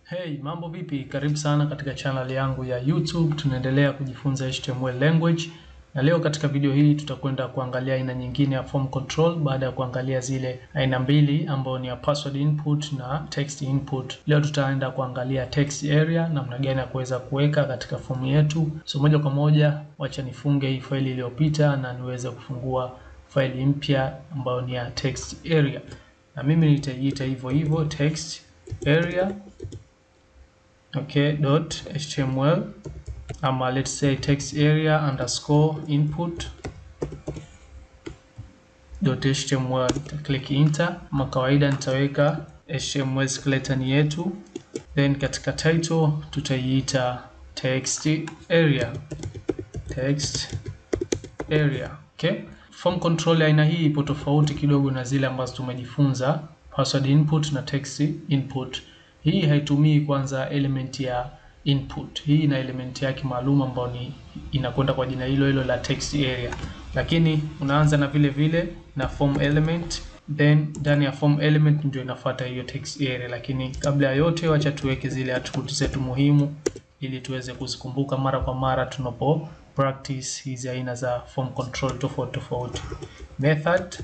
Hey, mambo vipi? Karibu sana katika channel yangu ya YouTube. Tunaendelea kujifunza HTML language. Na leo katika video hii tutakwenda kuangalia aina nyingine ya form control baada ya kuangalia zile aina mbili ambayo ni ya password input na text input. Leo tutaenda kuangalia text area, namna gani ya kuweza kuweka katika fomu yetu. So moja kwa moja wacha nifunge hii faili iliyopita na niweze kufungua faili mpya ambayo ni ya text area. Na mimi nitajiita hivyo hivyo text area. Okay, .html ama let's say text area underscore input .html. Click enter. Kama kawaida nitaweka HTML skeleton yetu, then katika title tutaiita text area. Text area. Okay, form control aina hii ipo tofauti kidogo na zile ambazo tumejifunza, password input na text input. Hii haitumii kwanza element ya input. Hii ina element yake maalum ambayo ni inakwenda kwa jina hilo hilo la text area. Lakini unaanza na vile vile na form element, then ndani ya form element ndio inafuata hiyo text area. Lakini kabla ya yote wacha tuweke zile attributes zetu muhimu ili tuweze kuzikumbuka mara kwa mara tunapo practice hizi aina za form control tofauti. Method.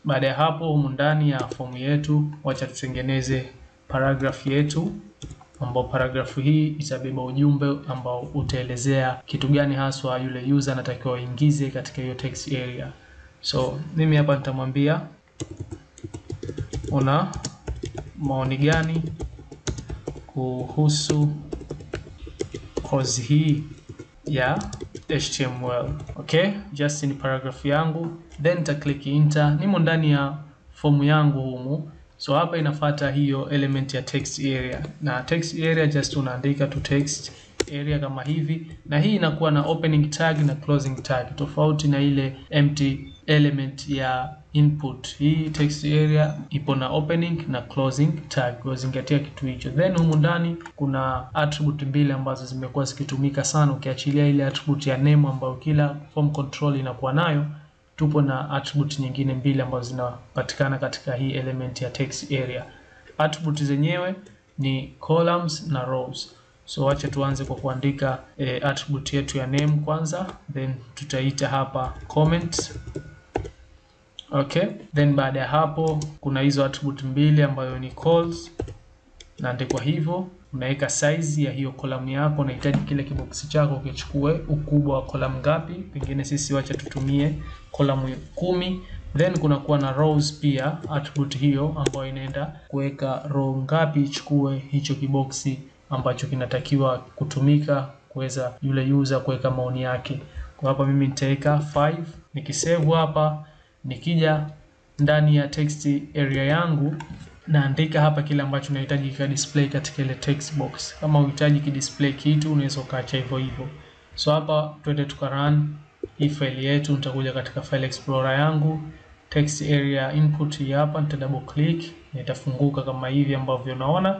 Baada ya hapo humu ndani ya fomu yetu wacha tutengeneze paragraph yetu, ambao paragraph hii itabeba ujumbe ambao utaelezea kitu gani haswa yule user anatakiwa aingize katika hiyo text area. So mimi hapa nitamwambia una maoni gani kuhusu course hii ya HTML. Okay, just in paragraph yangu, then nita click enter. Nimo ndani ya fomu yangu humu. So hapa inafuata hiyo element ya text area. Na text area just unaandika to text area kama hivi, na hii inakuwa na opening tag na closing tag, tofauti na ile empty element ya input. Hii text area ipo na opening na closing tag, kuzingatia kitu hicho. Then humu ndani kuna attribute mbili ambazo zimekuwa zikitumika sana, ukiachilia ile attribute ya name ambayo kila form control inakuwa nayo. Tupo na attribute nyingine mbili ambazo zinapatikana katika hii element ya text area. Attribute zenyewe ni columns na rows. So wacha tuanze kwa kuandika attribute yetu ya name kwanza, then tutaita hapa comment. Okay, then baada ya hapo kuna hizo attribute mbili ambayo ni calls, naandikwa hivyo. Unaweka size ya hiyo column yako, unahitaji kile kiboksi chako kichukue ukubwa wa column ngapi, pengine sisi wacha tutumie column 10. Then kuna kuwa na rows pia, attribute hiyo ambayo inaenda kuweka row ngapi ichukue hicho kiboksi ambacho kinatakiwa kutumika kuweza yule user kuweka maoni yake. Kwa hapa mimi nitaweka 5. Nikisave hapa, nikija ndani ya text area yangu naandika hapa kile ambacho nahitaji ka display katika ile text box. Kama unahitaji ki display kitu unaweza ukaacha hivyo hivyo. So hapa twende tukarun hii file yetu. Nitakuja katika file explorer yangu, text area input hii hapa, nita double click na itafunguka kama hivi ambavyo unaona.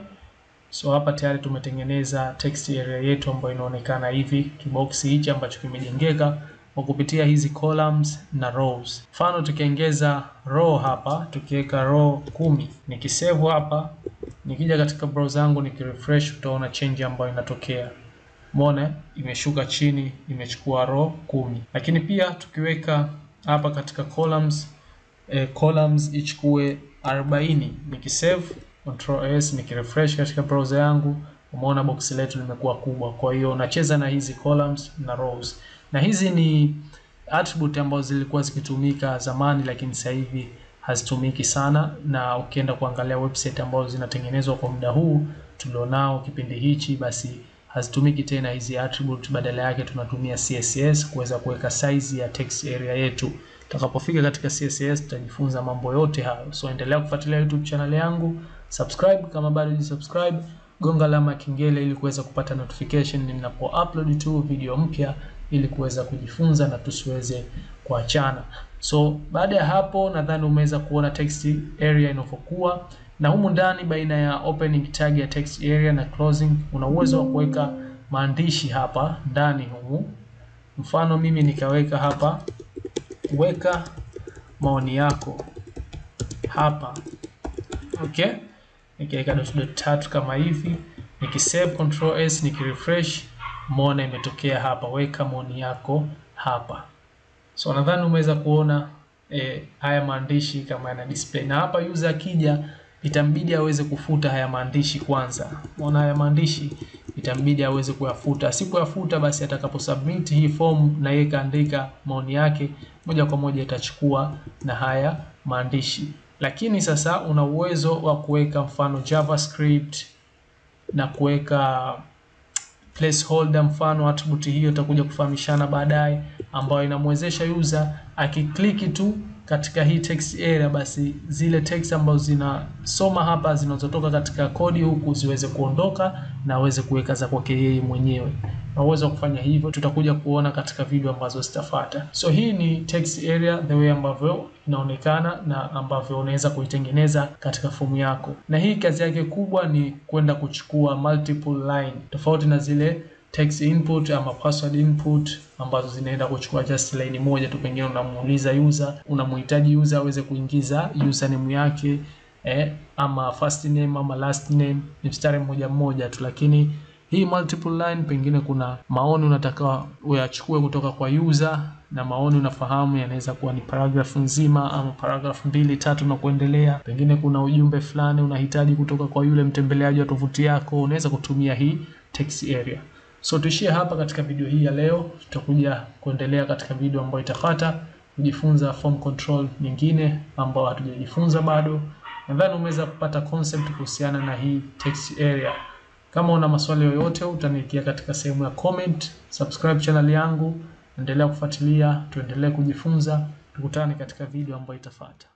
So hapa tayari tumetengeneza text area yetu ambayo inaonekana hivi, kiboksi hichi ambacho kimejengeka kwa kupitia hizi columns na rows. Mfano tukiongeza row hapa, tukiweka row 10. Nikisave hapa, nikija katika browser yangu nikirefresh, utaona change ambayo inatokea. Umeona imeshuka chini, imechukua row 10. Lakini pia tukiweka hapa katika columns, columns ichukue 40. Nikisave Ctrl S, nikirefresh katika browser yangu, umeona box letu limekuwa kubwa. Kwa hiyo nacheza na hizi columns na rows. Na hizi ni attribute ambazo zilikuwa zikitumika zamani, lakini sasa hivi hazitumiki sana. Na ukienda kuangalia website ambazo zinatengenezwa kwa muda huu tulionao kipindi hichi, basi hazitumiki tena hizi attribute. Badala yake tunatumia CSS kuweza kuweka size ya text area yetu. Tutakapofika katika CSS tutajifunza mambo yote hayo. So endelea kufuatilia YouTube channel yangu, subscribe kama bado hujasubscribe, gonga alama ya kengele ili kuweza kupata notification ninapo upload tu video mpya, ili kuweza kujifunza na tusiweze kuachana. So baada ya hapo nadhani umeweza kuona text area inavyokuwa, na humu ndani baina ya opening tag ya text area na closing una uwezo wa kuweka maandishi hapa ndani humu. Mfano mimi nikaweka hapa, weka maoni yako hapa. Okay, nikiweka dot tatu kama hivi, nikisave control s, nikirefresh, umeona imetokea hapa, weka maoni yako hapa. So nadhani umeweza kuona haya maandishi kama yana display, na hapa user akija itambidi aweze kufuta haya maandishi kwanza. Unaona haya maandishi itambidi aweze kuyafuta. Asipoyafuta basi atakapo submit hii form na yeye kaandika maoni yake, moja kwa moja itachukua na haya maandishi. Lakini sasa una uwezo wa kuweka mfano JavaScript na kuweka placeholder, mfano attribute hiyo utakuja kufahamishana baadaye, ambayo inamwezesha user akikliki tu katika hii text area, basi zile text ambazo zinasoma hapa zinazotoka katika kodi huku ziweze kuondoka na aweze kuweka za kwake yeye mwenyewe. Na uwezo wa kufanya hivyo tutakuja kuona katika video ambazo zitafuata. So hii ni text area, the way ambavyo inaonekana na ambavyo unaweza kuitengeneza katika fomu yako. Na hii kazi yake kubwa ni kwenda kuchukua multiple line, tofauti na zile text input ama password input ambazo zinaenda kuchukua just line moja tu. Pengine unamuuliza user, unamhitaji user aweze kuingiza username yake ama first name ama last name, ni mstari mmoja mmoja tu. Lakini hii multiple line, pengine kuna maoni unataka uyachukue kutoka kwa user, na maoni unafahamu yanaweza kuwa ni paragraph nzima ama paragraph 2, 3 na kuendelea. Pengine kuna ujumbe fulani unahitaji kutoka kwa yule mtembeleaji wa tovuti yako, unaweza kutumia hii text area. So tuishie hapa katika video hii ya leo. Tutakuja kuendelea katika video ambayo itafuata kujifunza form control nyingine ambayo hatujajifunza bado. Nadhani umeweza kupata concept kuhusiana na hii text area. Kama una maswali yoyote utaniandikia katika sehemu ya comment. Subscribe channel yangu, endelea kufuatilia, tuendelee kujifunza. Tukutane katika video ambayo itafuata.